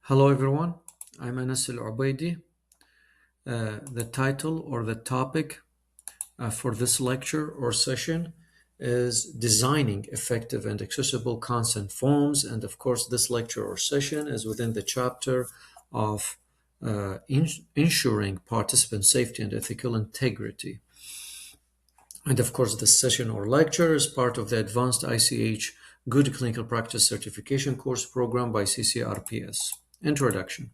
Hello everyone, I'm Anas Al-Ubaidi. The title or the topic for this lecture or session is Designing Effective and Accessible Consent Forms, and of course this lecture or session is within the chapter of ensuring participant safety and ethical integrity. And of course this session or lecture is part of the Advanced ICH Good Clinical Practice Certification course program by CCRPS. Introduction.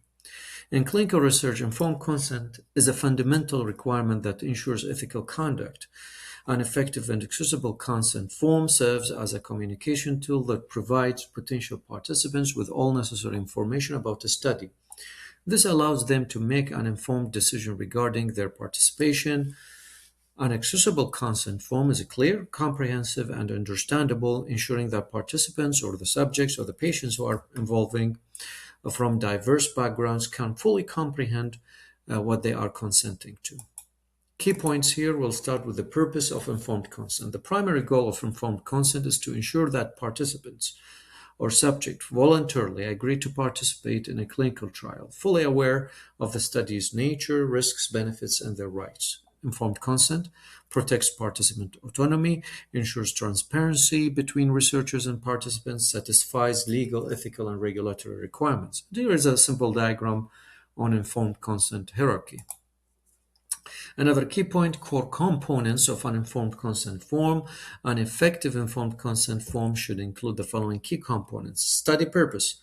In clinical research, informed consent is a fundamental requirement that ensures ethical conduct. An effective and accessible consent form serves as a communication tool that provides potential participants with all necessary information about the study. This allows them to make an informed decision regarding their participation. An accessible consent form is clear, comprehensive, and understandable, ensuring that participants or the subjects or the patients who are involving from diverse backgrounds can fully comprehend what they are consenting to. Key points here will start with the purpose of informed consent. The primary goal of informed consent is to ensure that participants or subject voluntarily agree to participate in a clinical trial, fully aware of the study's nature, risks, benefits, and their rights. Informed consent protects participant autonomy, ensures transparency between researchers and participants, satisfies legal, ethical, and regulatory requirements. Here is a simple diagram on informed consent hierarchy. Another key point, core components of an informed consent form. An effective informed consent form should include the following key components. Study purpose.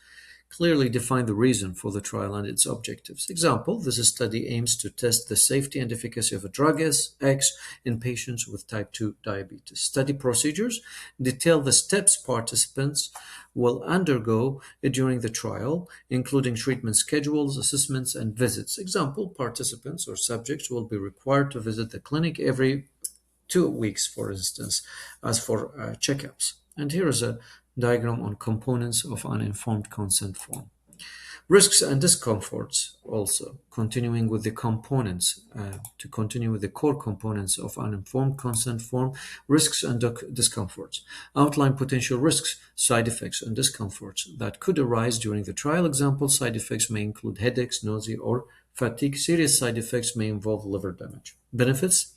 Clearly define the reason for the trial and its objectives. Example, this study aims to test the safety and efficacy of a drug X in patients with type 2 diabetes. Study procedures detail the steps participants will undergo during the trial, including treatment schedules, assessments, and visits. Example, participants or subjects will be required to visit the clinic every 2 weeks, for instance, as for checkups. And here is a diagram on components of an informed consent form. Risks and discomforts also, continuing with the components, to continue with the core components of an informed consent form, risks and discomforts. Outline potential risks, side effects, and discomforts that could arise during the trial. Example, side effects may include headaches, nausea, or fatigue. Serious side effects may involve liver damage. Benefits,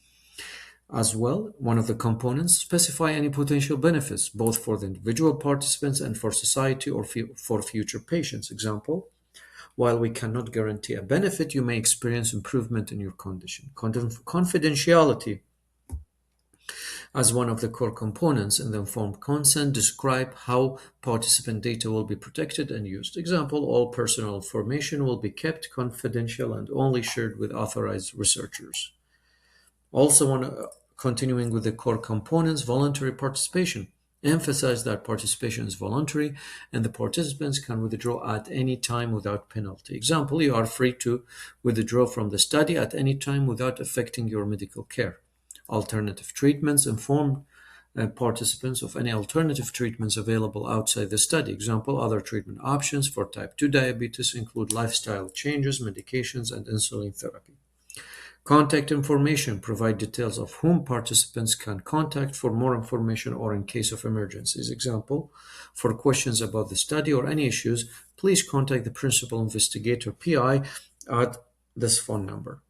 as well, one of the components, specify any potential benefits, both for the individual participants and for society or for future patients. Example, while we cannot guarantee a benefit, you may experience improvement in your condition. Confidentiality, as one of the core components in the informed consent, describe how participant data will be protected and used. Example, all personal information will be kept confidential and only shared with authorized researchers. Also, continuing with the core components, voluntary participation. Emphasize that participation is voluntary and the participants can withdraw at any time without penalty. Example, you are free to withdraw from the study at any time without affecting your medical care. Alternative treatments. Inform participants of any alternative treatments available outside the study. Example, other treatment options for type 2 diabetes include lifestyle changes, medications, and insulin therapy. Contact information. Provide details of whom participants can contact for more information or in case of emergencies. Example, for questions about the study or any issues, please contact the principal investigator PI at this phone number.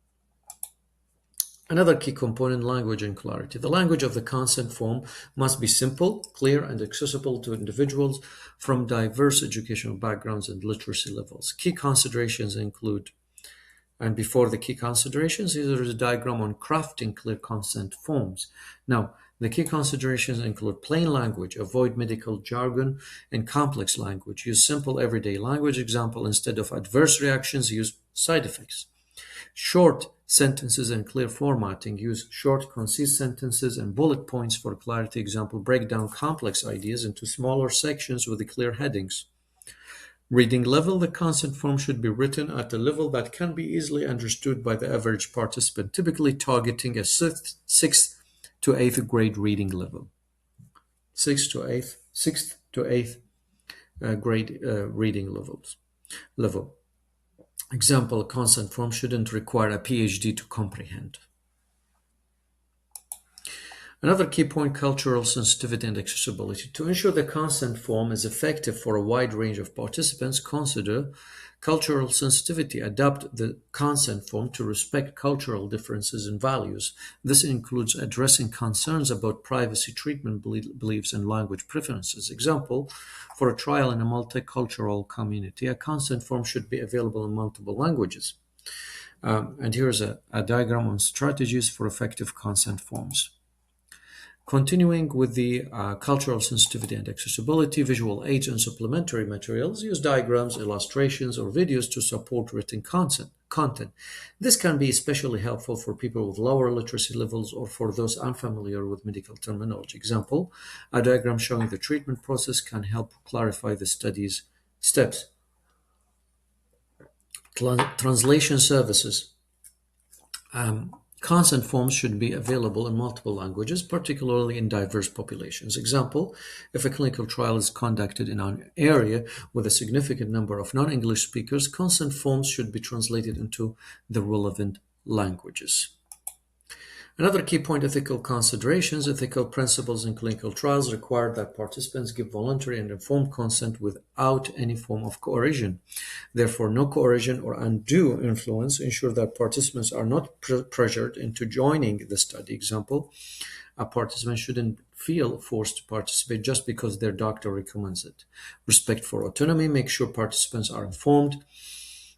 Another key component, language and clarity. The language of the consent form must be simple, clear, and accessible to individuals from diverse educational backgrounds and literacy levels. Key considerations include, and before the key considerations, there is a diagram on crafting clear consent forms. Now, the key considerations include plain language, avoid medical jargon, and complex language. Use simple everyday language. Example, instead of adverse reactions, use side effects. Short sentences and clear formatting. Use short, concise sentences and bullet points for clarity. Example, break down complex ideas into smaller sections with clear headings. Reading level. The consent form should be written at a level that can be easily understood by the average participant, typically targeting a 6th to 8th grade reading level. 6th to 8th grade reading level. Example, a consent form shouldn't require a PhD to comprehend. Another key point, cultural sensitivity and accessibility. To ensure the consent form is effective for a wide range of participants, consider cultural sensitivity. Adapt the consent form to respect cultural differences and values. This includes addressing concerns about privacy, treatment beliefs, and language preferences. Example, for a trial in a multicultural community, a consent form should be available in multiple languages. And here's a diagram on strategies for effective consent forms. Continuing with the cultural sensitivity and accessibility, visual aids and supplementary materials use diagrams, illustrations, or videos to support written content. This can be especially helpful for people with lower literacy levels or for those unfamiliar with medical terminology. Example, a diagram showing the treatment process can help clarify the study's steps. Translation services. Consent forms should be available in multiple languages, particularly in diverse populations. Example, if a clinical trial is conducted in an area with a significant number of non-English speakers, consent forms should be translated into the relevant languages. Another key point, ethical considerations. Ethical principles in clinical trials require that participants give voluntary and informed consent without any form of coercion. Therefore, no coercion or undue influence ensure that participants are not pressured into joining the study. Example, a participant shouldn't feel forced to participate just because their doctor recommends it. Respect for autonomy. Make sure participants are informed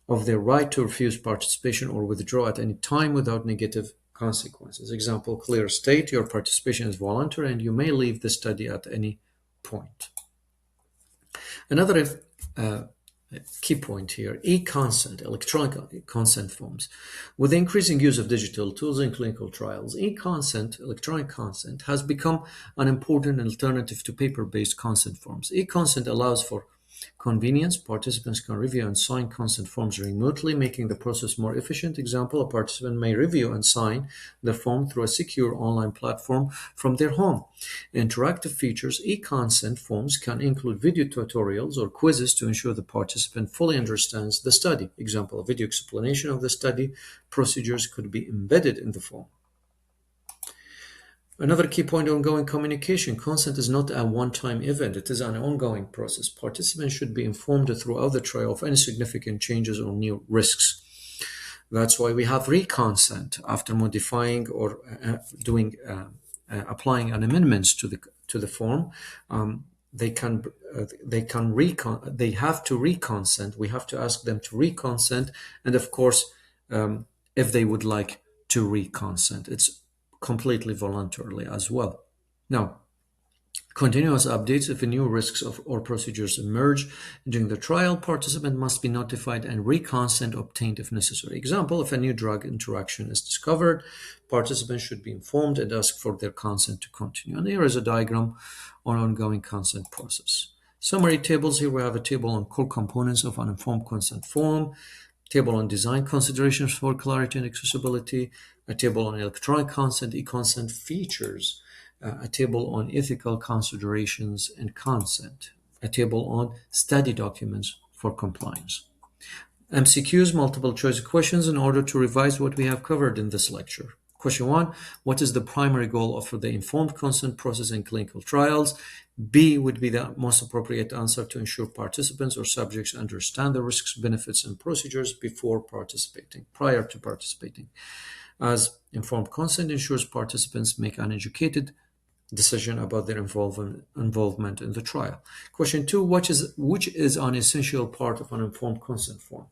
of their right to refuse participation or withdraw at any time without negative consequences. Example, clear state your participation is voluntary and you may leave the study at any point. Another key point here, e-consent, electronic consent forms. With the increasing use of digital tools in clinical trials, e-consent, electronic consent, has become an important alternative to paper-based consent forms. E-consent allows for convenience. Participants can review and sign consent forms remotely, making the process more efficient. Example, a participant may review and sign the form through a secure online platform from their home. Interactive features, e-consent forms can include video tutorials or quizzes to ensure the participant fully understands the study. Example, a video explanation of the study procedures could be embedded in the form. Another key point, ongoing communication. Consent is not a one-time event. It is an ongoing process. Participants should be informed throughout the trial of any significant changes or new risks. That's why we have reconsent after modifying or applying an amendments to the form. They have to reconsent. We have to ask them to reconsent, and of course, if they would like to reconsent, it's completely voluntarily as well. Now, continuous updates. If new risks or procedures emerge during the trial, participant must be notified and reconsent obtained if necessary. Example, if a new drug interaction is discovered, participants should be informed and ask for their consent to continue. And here is a diagram on ongoing consent process. Summary tables. Here we have a table on core components of an informed consent form, table on design considerations for clarity and accessibility, a table on electronic consent, e-consent features, a table on ethical considerations and consent, a table on study documents for compliance. MCQs, multiple choice questions, in order to revise what we have covered in this lecture. Question 1, what is the primary goal of the informed consent process in clinical trials? B would be the most appropriate answer, to ensure participants or subjects understand the risks, benefits, and procedures prior to participating. As informed consent ensures participants make an educated decision about their involvement in the trial. Question 2, which is an essential part of an informed consent form?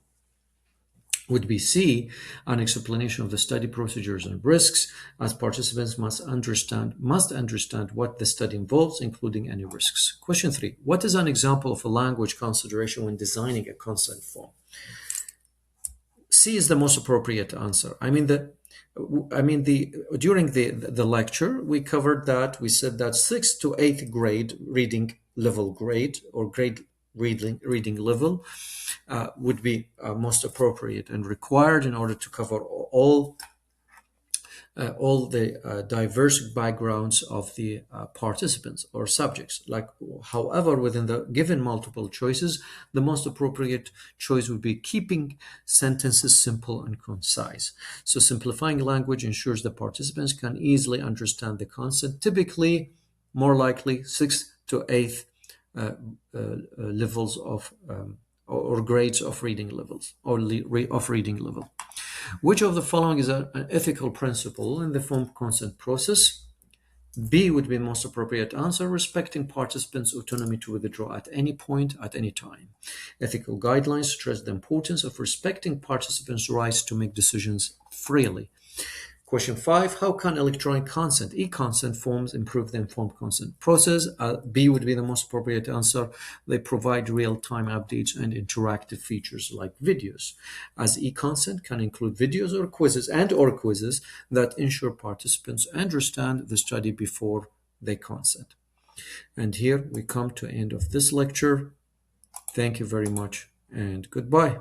Would be C, an explanation of the study procedures and risks, as participants must understand what the study involves, including any risks. Question 3, what is an example of a language consideration when designing a consent form? C is the most appropriate answer. During the lecture, we covered that. We said that 6th to 8th grade reading level grade or grade reading level would be most appropriate and required in order to cover all all the diverse backgrounds of the participants or subjects. Like, however, within the given multiple choices, the most appropriate choice would be keeping sentences simple and concise. So simplifying language ensures the participants can easily understand the concept, typically more likely 6th to 8th levels of or grades of reading levels or of reading level. Which of the following is an ethical principle in the formed consent process? B would be the most appropriate answer, respecting participants' autonomy to withdraw at any point, at any time. Ethical guidelines stress the importance of respecting participants' rights to make decisions freely. Question 5, how can electronic consent, e-consent forms improve the informed consent process? B would be the most appropriate answer. They provide real-time updates and interactive features like videos, as e-consent can include videos or quizzes that ensure participants understand the study before they consent. And here we come to the end of this lecture. Thank you very much and goodbye.